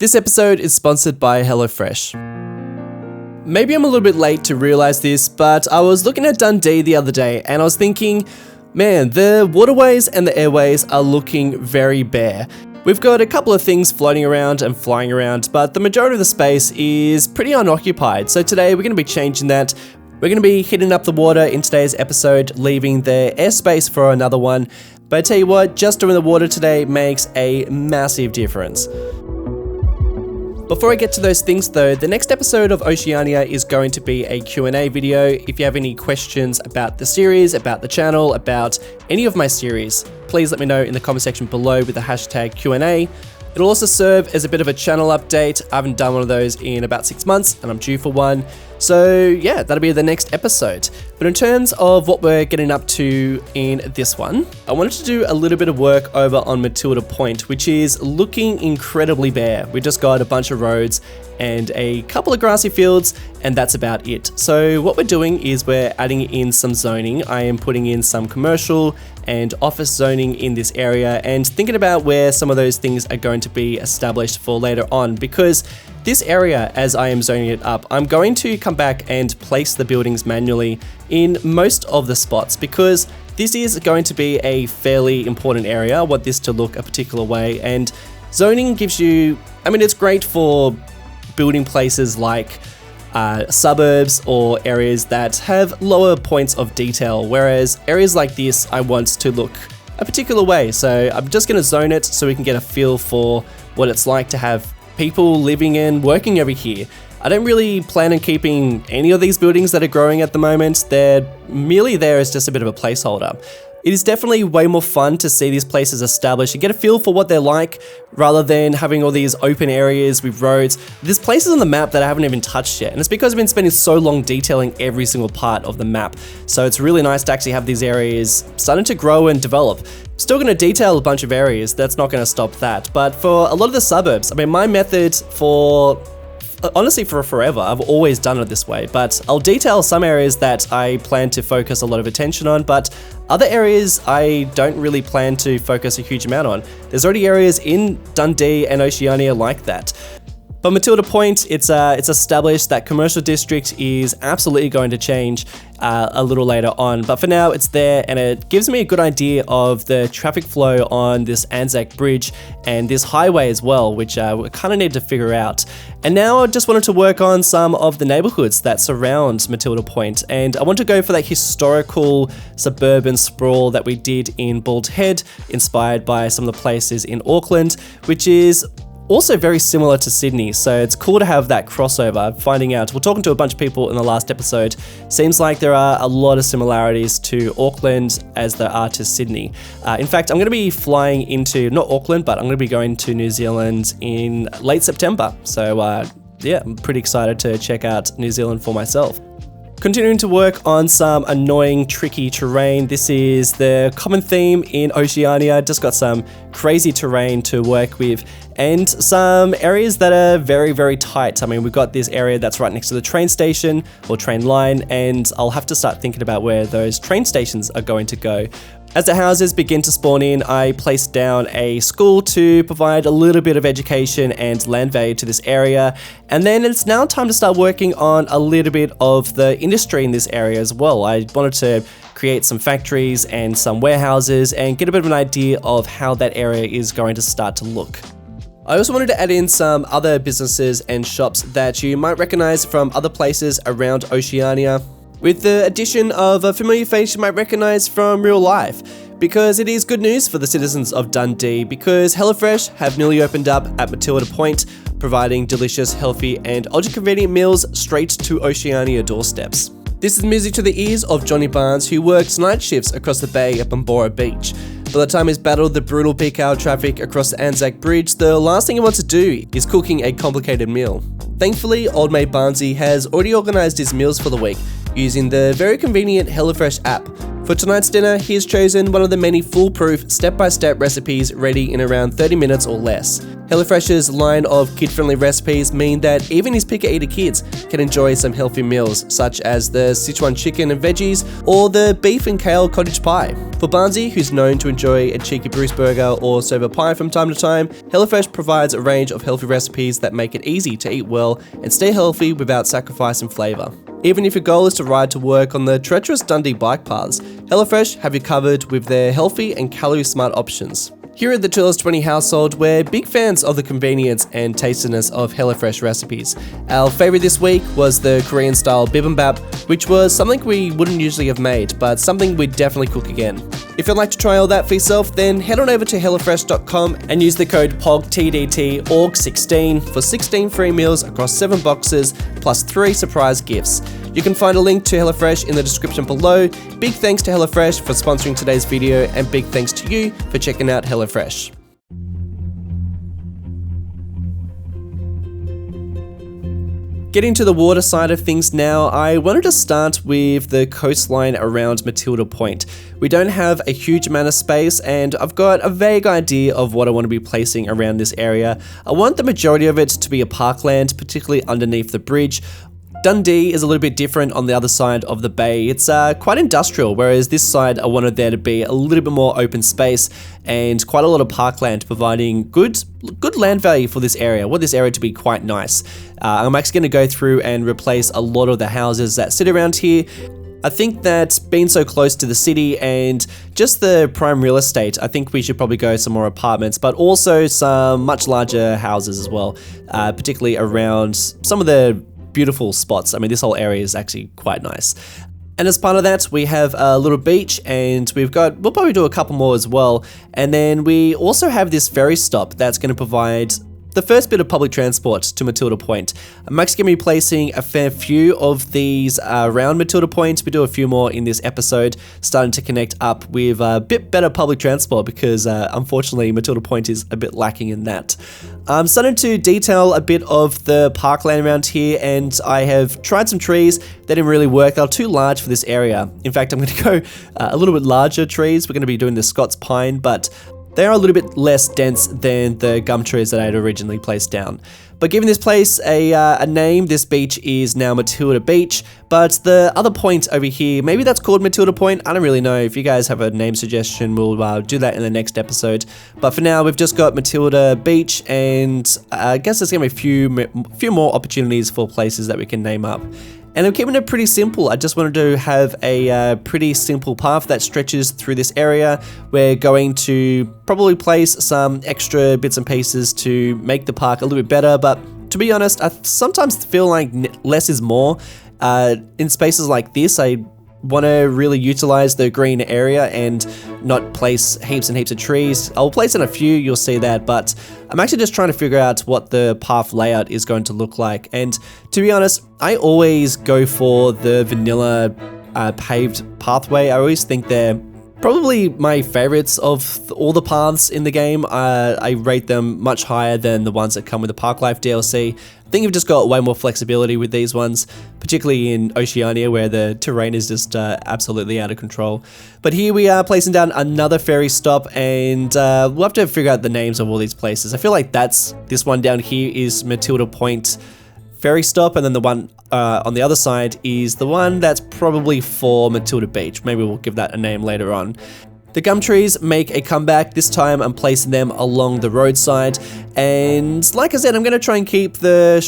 This episode is sponsored by HelloFresh. Maybe I'm a little bit late to realize this, but I was looking at Dundee the other day and I was thinking, man, the waterways and the airways are looking very bare. We've got a couple of things floating around and flying around, but the majority of the space is pretty unoccupied. So today we're going to be changing that. We're going to be hitting up the water in today's episode, leaving the airspace for another one. But I tell you what, just doing the water today makes a massive difference. Before I get to those things though, the next episode of Oceania is going to be a Q&A video. If you have any questions about the series, about the channel, about any of my series, please let me know in the comment section below with the hashtag Q&A. It'll also serve as a bit of a channel update. I haven't done one of those in about 6 months and I'm due for one. So yeah, that'll be the next episode. But in terms of what we're getting up to in this one, I wanted to do a little bit of work over on Matilda Point, which is looking incredibly bare. We just got a bunch of roads and a couple of grassy fields, and that's about it. So what we're doing is we're adding in some zoning. I am putting in some commercial and office zoning in this area and thinking about where some of those things are going to be established for later on, because this area, as I am zoning it up, I'm going to come back and place the buildings manually in most of the spots because this is going to be a fairly important area. I want this to look a particular way, and zoning gives you, it's great for building places like suburbs or areas that have lower points of detail, whereas areas like this I want to look a particular way. So I'm just going to zone it so we can get a feel for what it's like to have people living and working over here. I don't really plan on keeping any of these buildings that are growing at the moment. They're merely there as just a bit of a placeholder. It is definitely way more fun to see these places established and get a feel for what they're like rather than having all these open areas with roads. There's places on the map that I haven't even touched yet, and it's because I've been spending so long detailing every single part of the map. So it's really nice to actually have these areas starting to grow and develop. Still going to detail a bunch of areas, that's not going to stop that. But for a lot of the suburbs, my method honestly for forever, I've always done it this way, but I'll detail some areas that I plan to focus a lot of attention on, but other areas I don't really plan to focus a huge amount on. There's already areas in Dundee and Oceania like that. But Matilda Point, it's established. That commercial district is absolutely going to change a little later on. But for now, it's there, and it gives me a good idea of the traffic flow on this Anzac Bridge and this highway as well, which we kind of need to figure out. And now I just wanted to work on some of the neighborhoods that surround Matilda Point, and I want to go for that historical suburban sprawl that we did in Bald Head, inspired by some of the places in Auckland, which is also very similar to Sydney, so it's cool to have that crossover. Finding out, we're talking to a bunch of people in the last episode, seems like there are a lot of similarities to Auckland as there are to Sydney. In fact, I'm going to be flying into, not Auckland, but I'm going to be going to New Zealand in late September. So yeah, I'm pretty excited to check out New Zealand for myself. Continuing to work on some annoying, tricky terrain. This is the common theme in Oceania. Just got some crazy terrain to work with and some areas that are very, very tight. We've got this area that's right next to the train station or train line, and I'll have to start thinking about where those train stations are going to go. As the houses begin to spawn in, I placed down a school to provide a little bit of education and land value to this area. And then it's now time to start working on a little bit of the industry in this area as well. I wanted to create some factories and some warehouses and get a bit of an idea of how that area is going to start to look. I also wanted to add in some other businesses and shops that you might recognize from other places around Oceania, with the addition of a familiar face you might recognize from real life, because it is good news for the citizens of Dundee, because HelloFresh have newly opened up at Matilda Point, providing delicious, healthy and ultra-convenient meals straight to Oceania doorsteps. This is music to the ears of Johnny Barnes, who works night shifts across the bay at Bombora Beach. By the time he's battled the brutal peak hour traffic across the Anzac Bridge, the last thing he wants to do is cooking a complicated meal. Thankfully, old mate Barnesy has already organised his meals for the week, using the very convenient HelloFresh app, For tonight's dinner, he's chosen one of the many foolproof step-by-step recipes ready in around 30 minutes or less. HelloFresh's line of kid-friendly recipes mean that even his picky-eater kids can enjoy some healthy meals, such as the Sichuan chicken and veggies or the beef and kale cottage pie. For Barnsey, who's known to enjoy a cheeky Bruce burger or serve a pie from time to time, HelloFresh provides a range of healthy recipes that make it easy to eat well and stay healthy without sacrificing flavour. Even if your goal is to ride to work on the treacherous Dundee bike paths, HelloFresh have you covered with their healthy and calorie-smart options. Here at the 20 household, we're big fans of the convenience and tastiness of HelloFresh recipes. Our favourite this week was the Korean-style bibimbap, which was something we wouldn't usually have made, but something we'd definitely cook again. If you'd like to try all that for yourself, then head on over to hellofresh.com and use the code POGTDTORG16 for 16 free meals across 7 boxes, plus 3 surprise gifts. You can find a link to HelloFresh in the description below. Big thanks to HelloFresh for sponsoring today's video, and big thanks to you for checking out HelloFresh. Getting to the water side of things now, I wanted to start with the coastline around Matilda Point. We don't have a huge amount of space, and I've got a vague idea of what I want to be placing around this area. I want the majority of it to be a parkland, particularly underneath the bridge. Dundee is a little bit different on the other side of the bay. It's quite industrial, whereas this side I wanted there to be a little bit more open space and quite a lot of parkland, providing good land value for this area. I want this area to be quite nice. I'm actually going to go through and replace a lot of the houses that sit around here. I think that being so close to the city and just the prime real estate, I think we should probably go some more apartments, but also some much larger houses as well, particularly around some of the beautiful spots. I mean, this whole area is actually quite nice. And as part of that, we have a little beach, and we'll probably do a couple more as well. And then we also have this ferry stop that's going to provide the first bit of public transport to Matilda Point. I'm actually going to be placing a fair few of these around Matilda Point. We do a few more in this episode, starting to connect up with a bit better public transport because unfortunately Matilda Point is a bit lacking in that. I'm starting to detail a bit of the parkland around here, and I have tried some trees that didn't really work. They're too large for this area. In fact, I'm going to go a little bit larger trees. We're going to be doing the Scots pine, but they are a little bit less dense than the gum trees that I had originally placed down. But giving this place a name, this beach is now Matilda Beach, but the other point over here, maybe that's called Matilda Point. I don't really know. If you guys have a name suggestion, we'll do that in the next episode. But for now, we've just got Matilda Beach, and I guess there's going to be a few more opportunities for places that we can name up. And I'm keeping it pretty simple. I just wanted to have a pretty simple path that stretches through this area. We're going to probably place some extra bits and pieces to make the park a little bit better, but to be honest, I sometimes feel like less is more. In spaces like this, I want to really utilize the green area and not place heaps and heaps of trees. I'll place in a few, you'll see that, but I'm actually just trying to figure out what the path layout is going to look like. And to be honest, I always go for the vanilla paved pathway. I always think they're probably my favorites of all the paths in the game. I rate them much higher than the ones that come with the Park Life DLC. I think you've just got way more flexibility with these ones, particularly in Oceania where the terrain is just absolutely out of control. But here we are placing down another ferry stop, and we'll have to figure out the names of all these places. I feel like this one down here is Matilda Point ferry stop, and then the one on the other side is the one that's probably for Matilda Beach. Maybe we'll give that a name later on. The gum trees make a comeback. This time I'm placing them along the roadside, and like I said, I'm going to try and keep the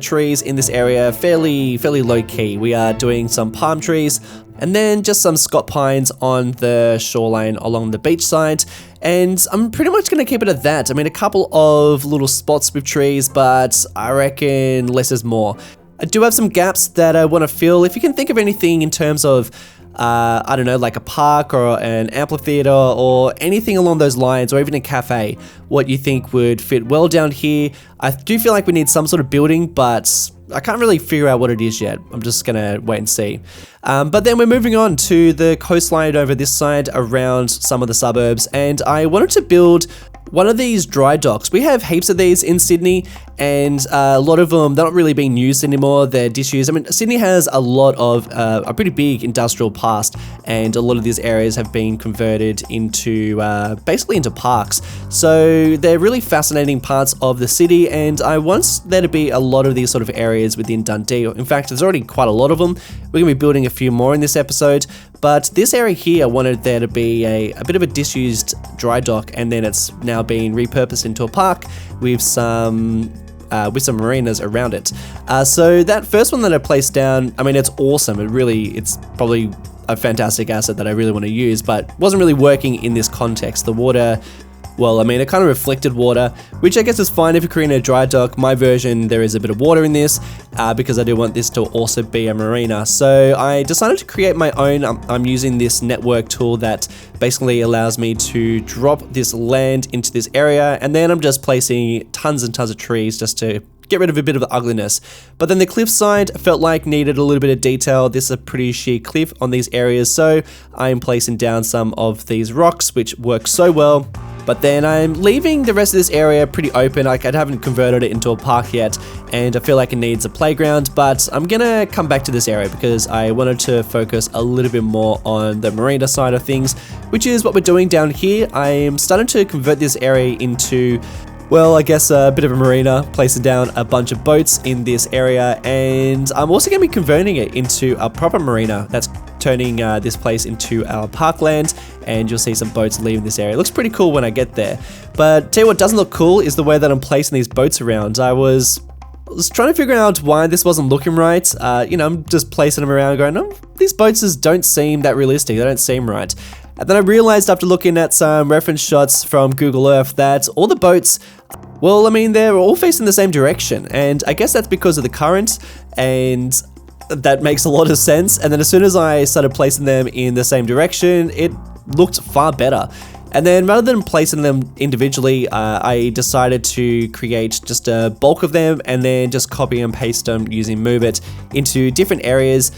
trees in this area fairly low key. We are doing some palm trees and then just some Scott pines on the shoreline along the beach side, and I'm pretty much going to keep it at that. I mean, a couple of little spots with trees, but I reckon less is more. I do have some gaps that I want to fill. If you can think of anything in terms of I don't know, like a park or an amphitheater or anything along those lines, or even a cafe, what you think would fit well down here. I do feel like we need some sort of building, but I can't really figure out what it is yet. I'm just gonna wait and see. But then we're moving on to the coastline over this side around some of the suburbs, and I wanted to build one of these dry docks. We have heaps of these in Sydney, and a lot of them, they're not really being used anymore. They're disused. I mean, Sydney has a lot of, a pretty big industrial past, and a lot of these areas have been converted into, basically into parks. So they're really fascinating parts of the city, and I want there to be a lot of these sort of areas within Dundee. In fact, there's already quite a lot of them. We're gonna be building a few more in this episode, but this area here, I wanted there to be a bit of a disused dry dock, and then it's now being repurposed into a park with some marinas around it. So that first one that I placed down, I mean, it's awesome. It's probably a fantastic asset that I really want to use, but wasn't really working in this context. The water, well, I mean, it kind of reflected water, which I guess is fine if you're creating a dry dock. My version, there is a bit of water in this because I do want this to also be a marina. So I decided to create my own. I'm using this network tool that basically allows me to drop this land into this area, and then I'm just placing tons and tons of trees just to get rid of a bit of the ugliness. But then the cliffside felt like needed a little bit of detail. This is a pretty sheer cliff on these areas, so I'm placing down some of these rocks, which work so well. But then I'm leaving the rest of this area pretty open. Like, I haven't converted it into a park yet, and I feel like it needs a playground, but I'm gonna come back to this area because I wanted to focus a little bit more on the marina side of things, which is what we're doing down here. I'm starting to convert this area into, well, I guess a bit of a marina, placing down a bunch of boats in this area, and I'm also going to be converting it into a proper marina. That's turning this place into our parkland, and you'll see some boats leaving this area. It looks pretty cool when I get there. But tell you what doesn't look cool is the way that I'm placing these boats around. I was trying to figure out why this wasn't looking right. You know, I'm just placing them around going, oh, these boats just don't seem that realistic. They don't seem right. And then I realized after looking at some reference shots from Google Earth that all the boats, well, I mean, they're all facing the same direction. And I guess that's because of the current, and that makes a lot of sense. And then as soon as I started placing them in the same direction, it looked far better. And then rather than placing them individually, I decided to create just a bulk of them and then just copy and paste them using Move It into different areas,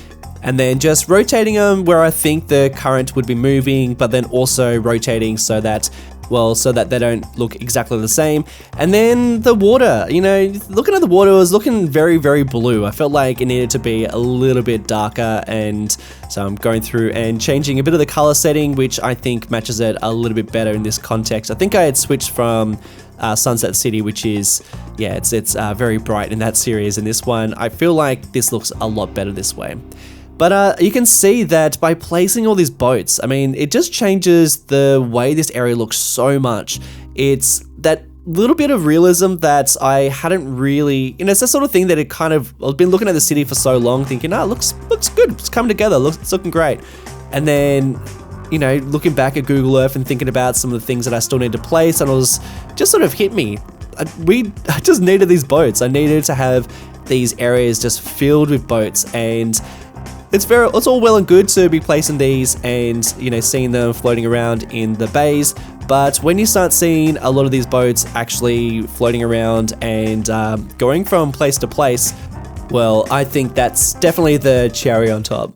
and then just rotating them where I think the current would be moving, but then also rotating so that, well, so that they don't look exactly the same. And then the water, you know, looking at the water, it was looking very, very blue. I felt like it needed to be a little bit darker, and so I'm going through and changing a bit of the color setting, which I think matches it a little bit better in this context. I think I had switched from Sunset City, which is, yeah, it's very bright in that series. In this one, I feel like this looks a lot better this way. But you can see that by placing all these boats, I mean, it just changes the way this area looks so much. It's that little bit of realism that I hadn't really, you know, it's that sort of thing that it kind of, I've been looking at the city for so long thinking, it looks good, it's coming together, it's looking great. And then, you know, looking back at Google Earth and thinking about some of the things that I still need to place, and it was just sort of hit me. I just needed these boats. I needed to have these areas just filled with boats, and it's all well and good to be placing these and, you know, seeing them floating around in the bays, but when you start seeing a lot of these boats actually floating around and going from place to place, well, I think that's definitely the cherry on top.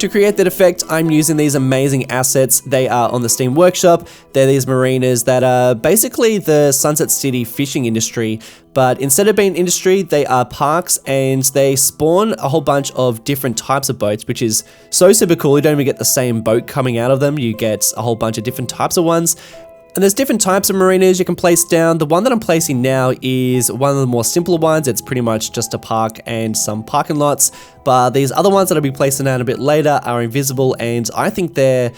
To create that effect, I'm using these amazing assets. They are on the Steam Workshop. They're these marinas that are basically the Sunset City fishing industry, but instead of being industry, they are parks, and they spawn a whole bunch of different types of boats, which is so super cool. You don't even get the same boat coming out of them. You get a whole bunch of different types of ones. And there's different types of marinas you can place down. The one that I'm placing now is one of the more simpler ones. It's pretty much just a park and some parking lots. But these other ones that I'll be placing down a bit later are invisible, and I think they're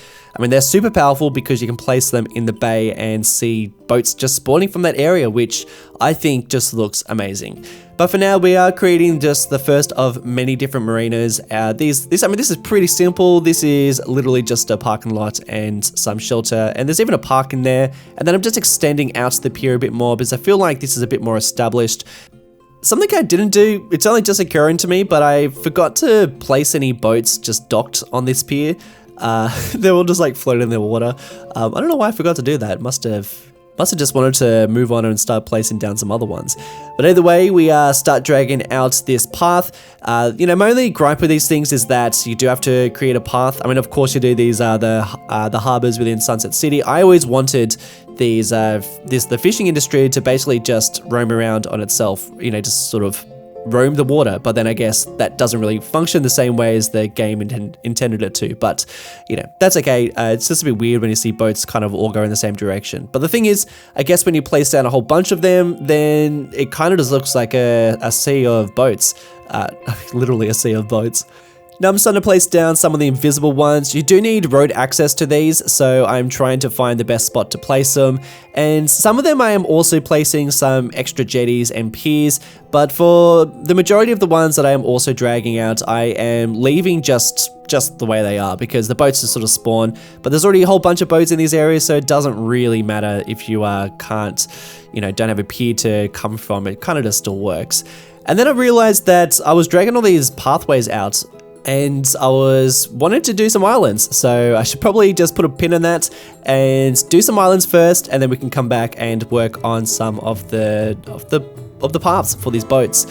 super powerful because you can place them in the bay and see boats just spawning from that area, which I think just looks amazing. But for now, we are creating just the first of many different marinas. This is pretty simple. This is literally just a parking lot and some shelter, and there's even a park in there. And then I'm just extending out to the pier a bit more because I feel like this is a bit more established. Something I didn't do, it's only just occurring to me, but I forgot to place any boats just docked on this pier. They're all just like floating in the water. I don't know why I forgot to do that. Must have Must have just wanted to move on and start placing down some other ones. But either way, we start dragging out this path. You know, my only gripe with these things is that you do have to create a path. I mean, of course you do these the harbors within Sunset City. I always wanted these the fishing industry to basically just roam around on itself, you know, just sort of roam the water, but then I guess that doesn't really function the same way as the game intended it to. But, you know, that's okay. It's just a bit weird when you see boats kind of all go in the same direction. But the thing is, I guess when you place down a whole bunch of them, then it kind of just looks like a sea of boats. Literally a sea of boats. Now I'm starting to place down some of the invisible ones. You do need road access to these, so I'm trying to find the best spot to place them. And some of them I am also placing some extra jetties and piers, but for the majority of the ones that I am also dragging out, I am leaving just the way they are, because the boats just sort of spawn. But there's already a whole bunch of boats in these areas, so it doesn't really matter if you don't have a pier to come from. It kind of just still works. And then I realized that I was dragging all these pathways out, and I wanted to do some islands, so I should probably just put a pin in that and do some islands first, and then we can come back and work on some of the paths for these boats.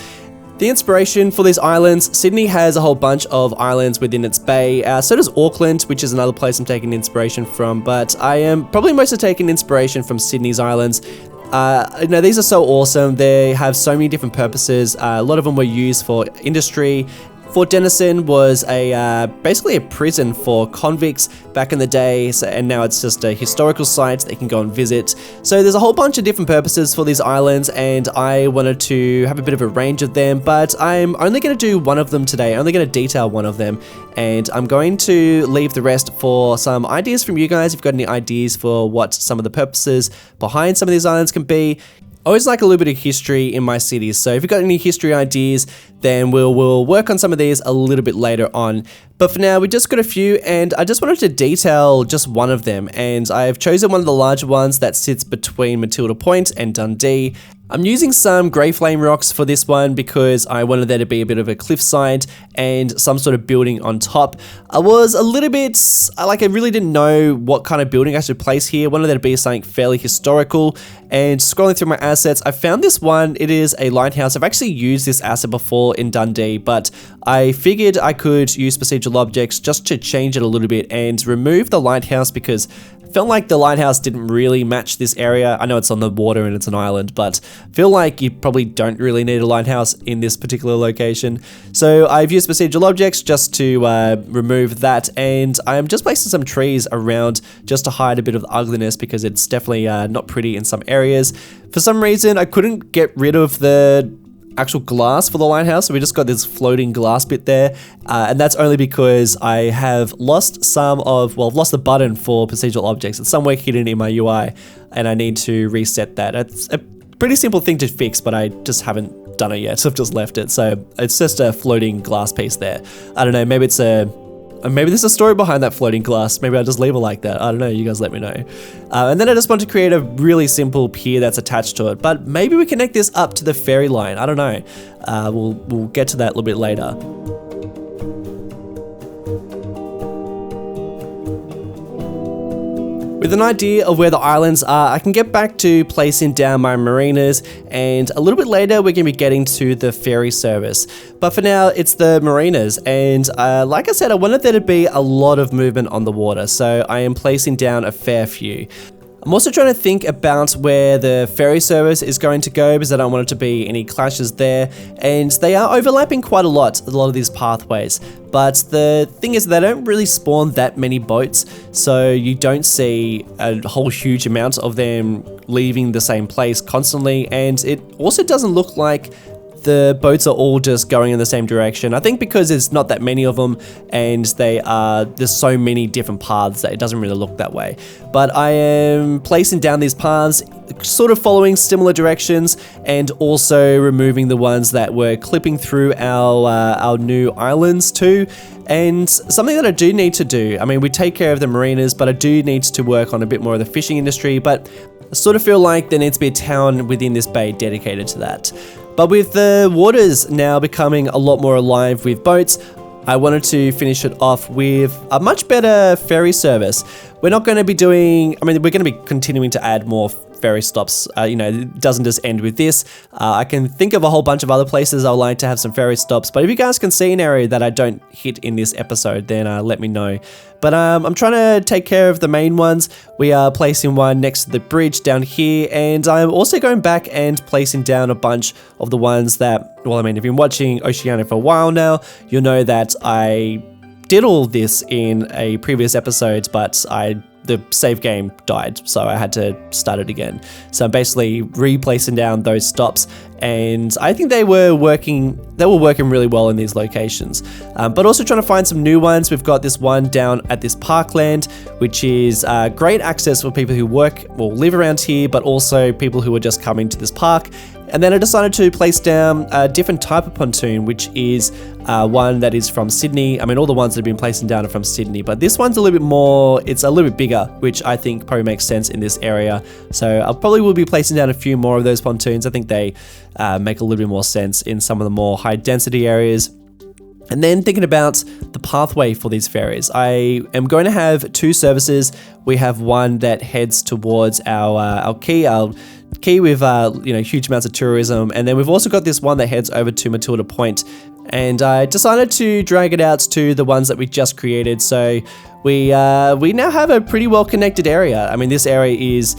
The inspiration for these islands, Sydney has a whole bunch of islands within its bay, so does Auckland, which is another place I'm taking inspiration from, but I am probably mostly taking inspiration from Sydney's islands. These are so awesome. They have so many different purposes. A lot of them were used for industry. Fort Denison was basically a prison for convicts back in the day, and now it's just a historical site they can go and visit. So there's a whole bunch of different purposes for these islands, and I wanted to have a bit of a range of them, but I'm only going to do one of them today. I'm only going to detail one of them, and I'm going to leave the rest for some ideas from you guys. If you've got any ideas for what some of the purposes behind some of these islands can be. I always like a little bit of history in my cities, so if you've got any history ideas, then we'll work on some of these a little bit later on. But for now, we just got a few, and I just wanted to detail just one of them, and I've chosen one of the larger ones that sits between Matilda Point and Dundee. I'm using some grey flame rocks for this one because I wanted there to be a bit of a cliffside and some sort of building on top. I was a little bit, I really didn't know what kind of building I should place here. I wanted there to be something fairly historical, and scrolling through my assets, I found this one. It is a lighthouse. I've actually used this asset before in Dundee, but I figured I could use procedural objects just to change it a little bit and remove the lighthouse because I felt like the lighthouse didn't really match this area. I know it's on the water and it's an island, but I feel like you probably don't really need a lighthouse in this particular location. So I've used procedural objects just to remove that, and I'm just placing some trees around just to hide a bit of the ugliness because it's definitely not pretty in some areas. For some reason, I couldn't get rid of the actual glass for the lighthouse, so we just got this floating glass bit there, and that's only because I have lost I've lost the button for procedural objects. It's somewhere hidden in my UI, and I need to reset that. It's a pretty simple thing to fix, but I just haven't done it yet, so I've just left it. So it's just a floating glass piece there. I don't know, maybe there's a story behind that floating glass. Maybe I'll just leave it like that. I don't know, you guys let me know. And then I just want to create a really simple pier that's attached to it, but maybe we connect this up to the ferry line. I don't know. We'll get to that a little bit later. With an idea of where the islands are, I can get back to placing down my marinas, and a little bit later we're going to be getting to the ferry service. But for now, it's the marinas, and like I said, I wanted there to be a lot of movement on the water, so I am placing down a fair few. I'm also trying to think about where the ferry service is going to go because I don't want it to be any clashes there, and they are overlapping quite a lot of these pathways. But the thing is they don't really spawn that many boats, so you don't see a whole huge amount of them leaving the same place constantly, and it also doesn't look like the boats are all just going in the same direction. I think because there's not that many of them and there's so many different paths that it doesn't really look that way. But I am placing down these paths, sort of following similar directions, and also removing the ones that were clipping through our new islands too. And something that I do need to do, I mean, we take care of the marinas, but I do need to work on a bit more of the fishing industry, but I sort of feel like there needs to be a town within this bay dedicated to that. But with the waters now becoming a lot more alive with boats, I wanted to finish it off with a much better ferry service. We're not going to be we're going to be continuing to add more ferry stops. It doesn't just end with this. I can think of a whole bunch of other places I would like to have some ferry stops, but if you guys can see an area that I don't hit in this episode, then let me know. But I'm trying to take care of the main ones. We are placing one next to the bridge down here, and I'm also going back and placing down a bunch of the ones that, well, I mean, if you've been watching Oceania for a while now, you'll know that I did all this in a previous episode, but the save game died, so I had to start it again. So I'm basically replacing down those stops, and I think they were working really well in these locations. But also trying to find some new ones. We've got this one down at this parkland, which is great access for people who work or live around here, but also people who are just coming to this park. And then I decided to place down a different type of pontoon, which is one that is from Sydney. I mean, all the ones that have been placing down are from Sydney, but this one's a little bit more, it's a little bit bigger, which I think probably makes sense in this area. So I probably will be placing down a few more of those pontoons. I think they make a little bit more sense in some of the more high density areas. And then thinking about the pathway for these ferries, I am going to have two services. We have one that heads towards our key with huge amounts of tourism, and then we've also got this one that heads over to Matilda Point. And I decided to drag it out to the ones that we just created, so we now have a pretty well connected area. I mean, this area is.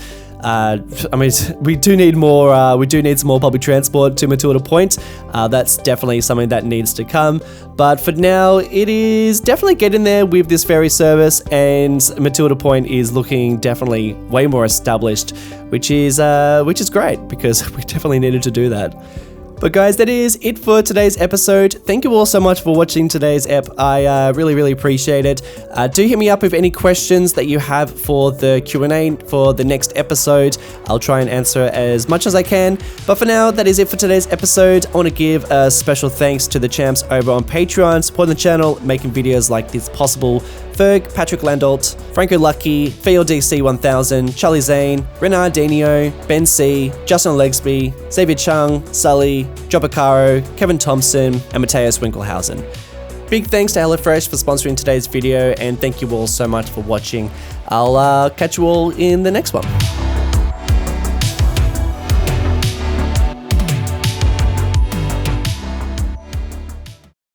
We do need more. We do need some more public transport to Matilda Point. That's definitely something that needs to come. But for now, it is definitely getting there with this ferry service, and Matilda Point is looking definitely way more established, which is great because we definitely needed to do that. But guys, that is it for today's episode. Thank you all so much for watching today's ep. I really appreciate it. Do hit me up with any questions that you have for the Q&A for the next episode. I'll try and answer as much as I can. But for now, that is it for today's episode. I want to give a special thanks to the champs over on Patreon, supporting the channel, making videos like this possible. Ferg, Patrick Landolt, Franco Lucky, FeelDC1000, Charlie Zane, Renardinho, Ben C, Justin Legsby, Xavier Chung, Sully, Jobacaro, Kevin Thompson, and Mateus Winkelhausen. Big thanks to HelloFresh for sponsoring today's video, and thank you all so much for watching. I'll catch you all in the next one.